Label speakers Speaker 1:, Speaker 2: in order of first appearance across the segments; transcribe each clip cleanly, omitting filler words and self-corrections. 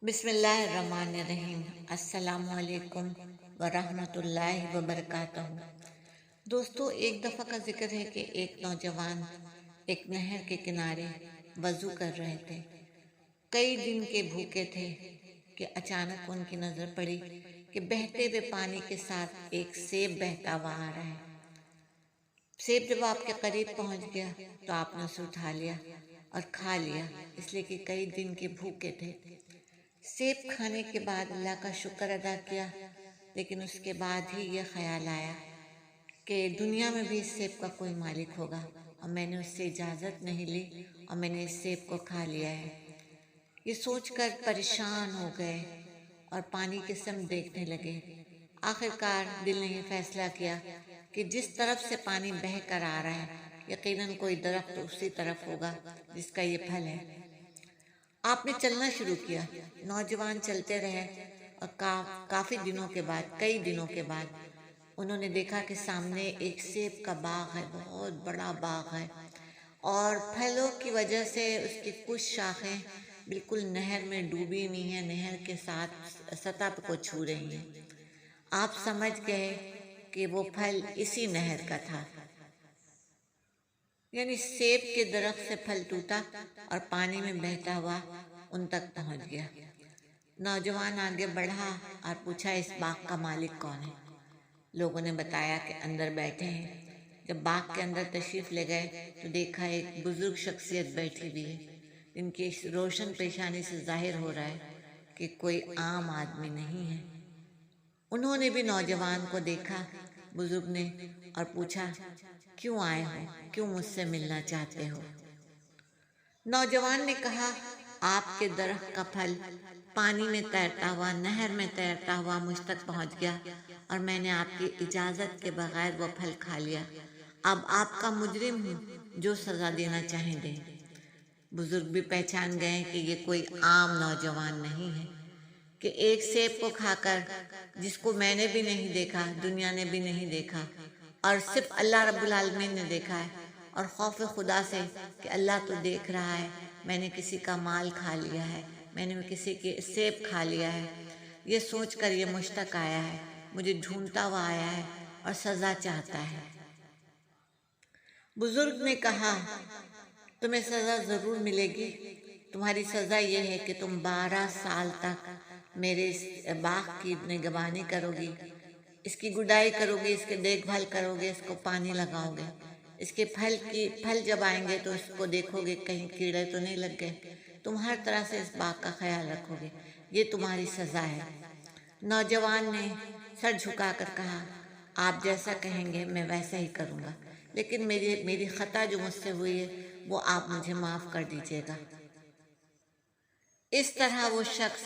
Speaker 1: بسم اللہ الرحمن الرحیم۔ السلام علیکم ورحمۃ اللہ وبرکاتہ۔ دوستو، ایک دفعہ کا ذکر ہے کہ ایک نوجوان ایک نہر کے کنارے وضو کر رہے تھے۔ کئی دن کے بھوکے تھے کہ اچانک ان کی نظر پڑی کہ بہتے ہوئے پانی کے ساتھ ایک سیب بہتا ہوا آ رہا ہے۔ سیب جب آپ کے قریب پہنچ گیا تو آپ نے اسے اٹھا لیا اور کھا لیا، اس لیے کہ کئی دن کے بھوکے تھے۔ سیب کھانے کے بعد اللہ کا شکر ادا کیا، لیکن اس کے بعد ہی یہ خیال آیا کہ دنیا میں بھی اس سیب کا کوئی مالک ہوگا اور میں نے اس سے اجازت نہیں لی اور میں نے اس سیب کو کھا لیا ہے۔ یہ سوچ کر پریشان ہو گئے اور پانی کی سمت دیکھنے لگے۔ آخرکار دل نے یہ فیصلہ کیا کہ جس طرف سے پانی بہہ کر آ رہا ہے یقیناً کوئی درخت اسی طرف ہوگا جس کا یہ پھل ہے۔ آپ نے چلنا شروع کیا۔ نوجوان چلتے رہے اور کافی دنوں کے بعد، کئی دنوں کے بعد انہوں نے دیکھا کہ سامنے ایک سیب کا باغ ہے، بہت بڑا باغ ہے، اور پھلوں کی وجہ سے اس کی کچھ شاخیں بالکل نہر میں ڈوبی ہوئی ہیں، نہر کے ساتھ سطح کو چھو رہی ہیں۔ آپ سمجھ گئے کہ وہ پھل اسی نہر کا تھا، یعنی سیب کے درخت سے پھل ٹوٹا اور پانی میں بہتا ہوا ان تک پہنچ گیا۔ نوجوان آگے بڑھا اور پوچھا، اس باغ کا مالک کون ہے؟ لوگوں نے بتایا کہ اندر بیٹھے ہیں۔ جب باغ کے اندر تشریف لے گئے تو دیکھا ایک بزرگ شخصیت بیٹھی ہوئی ہے، ان کی روشن پیشانی سے ظاہر ہو رہا ہے کہ کوئی عام آدمی نہیں ہے۔ انہوں نے بھی نوجوان کو دیکھا، بزرگ نے، اور پوچھا، کیوں آئے ہو؟ کیوں مجھ سے ملنا چاہتے ہو؟ نوجوان نے کہا، آپ کے درخت کا پھل پانی میں تیرتا ہوا، نہر میں تیرتا ہوا مجھ تک پہنچ گیا اور میں نے آپ کی اجازت کے بغیر وہ پھل کھا لیا۔ اب آپ کا مجرم ہوں، جو سزا دینا چاہیں دیں۔ بزرگ بھی پہچان گئے کہ یہ کوئی عام نوجوان نہیں ہے، کہ ایک سیب کو کھا کر، جس کو میں نے بھی نہیں دیکھا، دنیا نے بھی نہیں دیکھا، اور صرف اللہ رب العالمین نے دیکھا ہے، اور خوف خدا سے کہ اللہ تو دیکھ رہا ہے، میں نے کسی کا مال کھا لیا ہے، میں نے کسی کے سیب کھا لیا ہے، یہ سوچ کر یہ مجھ تک آیا ہے، مجھے ڈھونڈتا ہوا آیا ہے اور سزا چاہتا ہے۔ بزرگ نے کہا، تمہیں سزا ضرور ملے گی۔ تمہاری سزا یہ ہے کہ تم 12 سال تک میرے اس باغ کی نگہبانی کرو گی، اس کی گڈائی کرو گی، اس کی دیکھ بھال کرو گے، اس کو پانی لگاؤ گے، اس کے پھل جب آئیں گے تو اس کو دیکھو گے کہیں کیڑے تو نہیں لگ گئے، تم ہر طرح سے اس باغ کا خیال رکھو گے، یہ تمہاری سزا ہے۔ نوجوان نے سر جھکا کر کہا، آپ جیسا کہیں گے میں ویسا ہی کروں گا، لیکن میری خطا جو مجھ سے ہوئی ہے وہ آپ مجھے معاف کر دیجیے گا۔ اس طرح وہ شخص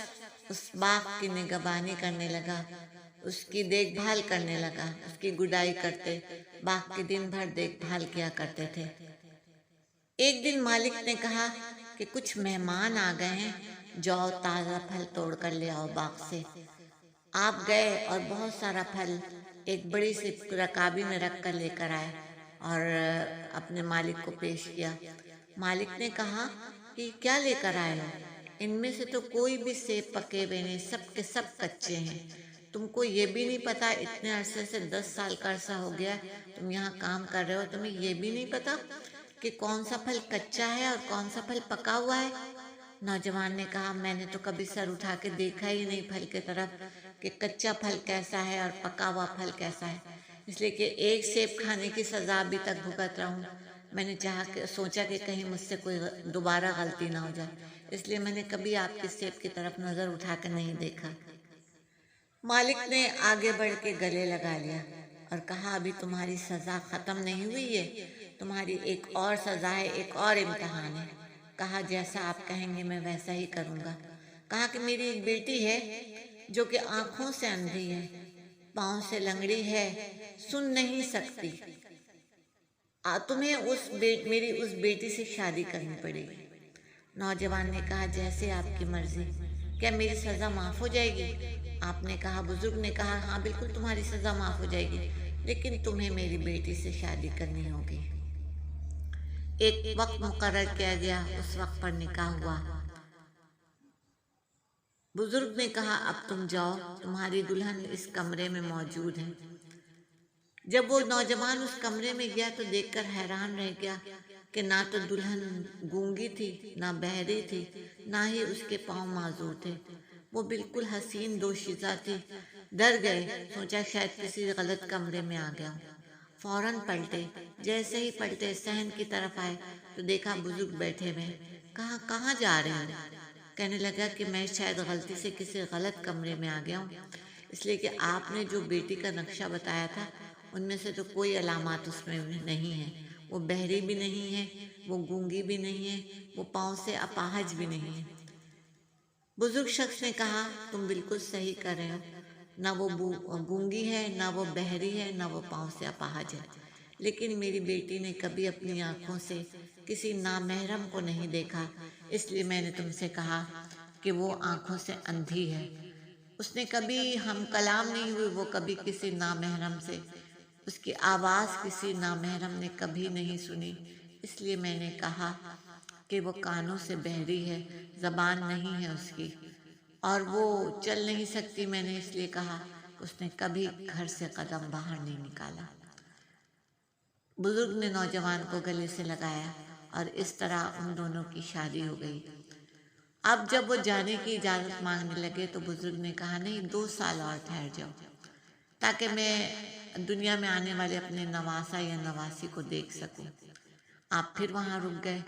Speaker 1: اس باغ کی نگہبانی کرنے لگا، اس کی دیکھ بھال کرنے لگا، اس کی گڈائی کرتے، باغ کی دن بھر دیکھ بھال کیا کرتے تھے۔ ایک دن مالک نے کہا کہ کچھ مہمان آ گئے ہیں، جاؤ تازہ پھل توڑ کر لے آؤ باغ سے۔ آپ گئے اور بہت سارا پھل ایک بڑی سی رکابی میں رکھ کر لے کر آئے اور اپنے مالک کو پیش کیا۔ مالک نے کہا کہ کیا لے کر آئے ہو؟ ان میں سے تو کوئی بھی سیب پکے ہوئے نہیں، سب کے سب کچے ہیں۔ تم کو یہ بھی نہیں پتا، اتنے عرصے سے 10 سال کا عرصہ ہو گیا تم یہاں کام کر رہے ہو، تمہیں یہ بھی نہیں پتا کہ کون سا پھل کچا ہے اور کون سا پھل پکا ہوا ہے؟ نوجوان نے کہا، میں نے تو کبھی سر اٹھا کے دیکھا ہی نہیں پھل کی طرف کہ کچا پھل کیسا ہے اور پکا ہوا پھل کیسا ہے، اس لیے کہ ایک سیب کھانے کی سزا ابھی تک بھگت رہا ہوں۔ میں نے سوچا کہ کہیں مجھ سے کوئی دوبارہ غلطی نہ ہو جائے، اس لیے میں نے کبھی آپ کے سیب کی طرف نظر اٹھا کے نہیں دیکھا۔ مالک نے آگے بڑھ کے گلے لگا لیا اور کہا، ابھی تمہاری سزا ختم نہیں ہوئی ہے، تمہاری ایک اور سزا ہے، ایک اور امتحان ہے۔ کہا، جیسا آپ کہیں گے میں ویسا ہی کروں گا۔ کہا کہ میری ایک بیٹی ہے جو کہ آنکھوں سے اندھی ہے، پاؤں سے لنگڑی ہے، سن نہیں سکتی، تمہیں میری اس بیٹی سے شادی کرنی پڑے گی۔ نوجوان نے کہا، جیسے آپ کی مرضی، کیا میری سزا معاف ہو جائے گی؟ آپ نے کہا، بزرگ نے کہا، ہاں بالکل تمہاری سزا معاف ہو جائے گی، لیکن تمہیں میری بیٹی سے شادی کرنی ہوگی۔ ایک وقت مقرر کیا گیا، اس وقت پر نکاح ہوا۔ بزرگ نے کہا اب تم جاؤ، تمہاری دلہن اس کمرے میں موجود ہے۔ جب وہ نوجوان اس کمرے میں گیا تو دیکھ کر حیران رہ گیا کہ نہ تو دلہن گونگی تھی، نہ بہری تھی، نہ ہی اس کے پاؤں معذور تھے۔ وہ بالکل حسین دوشیزہ تھی۔ ڈر گئے، سوچا شاید کسی غلط کمرے میں آ گیا ہوں۔ فوراً پلٹے۔ جیسے ہی پلٹے صحن کی طرف آئے تو دیکھا بزرگ بیٹھے ہوئے۔ کہا کہاں جا رہے ہو؟ کہنے لگا کہ میں شاید غلطی سے کسی غلط کمرے میں آ گیا ہوں، اس لیے کہ آپ نے جو بیٹی کا نقشہ بتایا تھا ان میں سے تو کوئی علامات اس میں نہیں ہے۔ وہ بہری بھی نہیں ہے، وہ گونگی بھی نہیں ہے، وہ پاؤں سے اپاہج بھی نہیں ہے۔ بزرگ شخص نے کہا تم بالکل صحیح کر رہے ہو، نہ وہ گونگی ہے، نہ وہ بہری ہے، نہ وہ پاؤں سے اپاہج ہے، لیکن میری بیٹی نے کبھی اپنی آنکھوں سے کسی نامحرم کو نہیں دیکھا، اس لیے میں نے تم سے کہا کہ وہ آنکھوں سے اندھی ہے۔ اس نے کبھی ہم کلام نہیں ہوئی، وہ کبھی کسی نامحرم سے، اس کی آواز کسی نامحرم نے کبھی نہیں سنی، اس لیے میں نے کہا کہ وہ کانوں سے بہری ہے، زبان نہیں ہے اس کی، اور وہ چل نہیں سکتی، میں نے اس لیے کہا کہ اس نے کبھی گھر سے قدم باہر نہیں نکالا۔ بزرگ نے نوجوان کو گلے سے لگایا اور اس طرح ان دونوں کی شادی ہو گئی۔ اب جب وہ جانے کی اجازت مانگنے لگے تو بزرگ نے کہا نہیں، 2 سال اور ٹھہر جاؤ تاکہ میں دنیا میں آنے والے اپنے نواسا یا نواسی کو دیکھ سکوں۔ آپ پھر وہاں رک گئے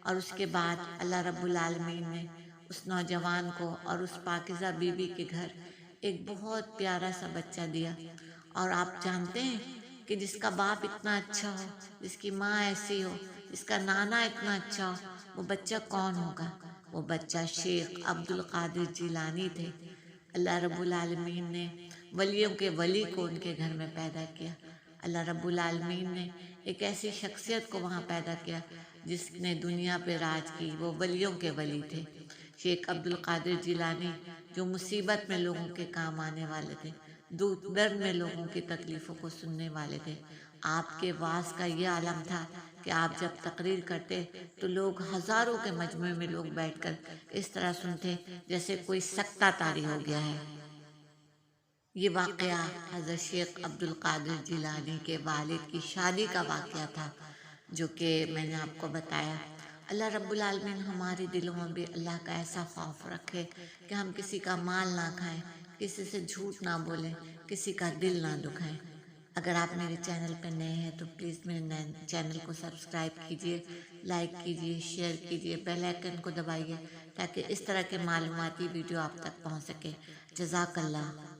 Speaker 1: اور اس کے بعد اللہ رب العالمین نے اس نوجوان کو اور اس پاکیزہ بیوی کے گھر ایک بہت پیارا سا بچہ دیا۔ اور آپ جانتے ہیں کہ جس کا باپ اتنا اچھا ہو، جس کی ماں ایسی ہو، جس کا نانا اتنا اچھا ہو، وہ بچہ کون ہوگا؟ وہ بچہ شیخ عبد القادر جیلانی تھے۔ اللہ رب العالمین نے ولیوں کے ولی کو ان کے گھر میں پیدا کیا۔ اللہ رب العالمین نے ایک ایسی شخصیت کو وہاں پیدا کیا جس نے دنیا پہ راج کی۔ وہ ولیوں کے ولی تھے، شیخ عبد القادر جیلانی، جو مصیبت میں لوگوں کے کام آنے والے تھے، درد میں لوگوں کی تکلیفوں کو سننے والے تھے۔ آپ کے وعظ کا یہ عالم تھا کہ آپ جب تقریر کرتے تو لوگ ہزاروں کے مجمع میں لوگ بیٹھ کر اس طرح سنتے جیسے کوئی سکتہ طاری ہو گیا ہے۔ یہ واقعہ حضرت شیخ عبد القادر جیلانی کے والد کی شادی کا واقعہ تھا جو کہ میں نے آپ کو بتایا۔ اللہ رب العالمین ہمارے دلوں میں بھی اللہ کا ایسا خوف رکھے کہ ہم کسی کا مال نہ کھائیں، کسی سے جھوٹ نہ بولیں، کسی کا دل نہ دکھائیں۔ اگر آپ میرے چینل پہ نئے ہیں تو پلیز میرے چینل کو سبسکرائب کیجیے، لائک کیجیے، شیئر کیجیے، بیل آئیکن کو دبائیے تاکہ اس طرح کے معلوماتی ویڈیو آپ تک پہنچ سکے۔ جزاک اللہ۔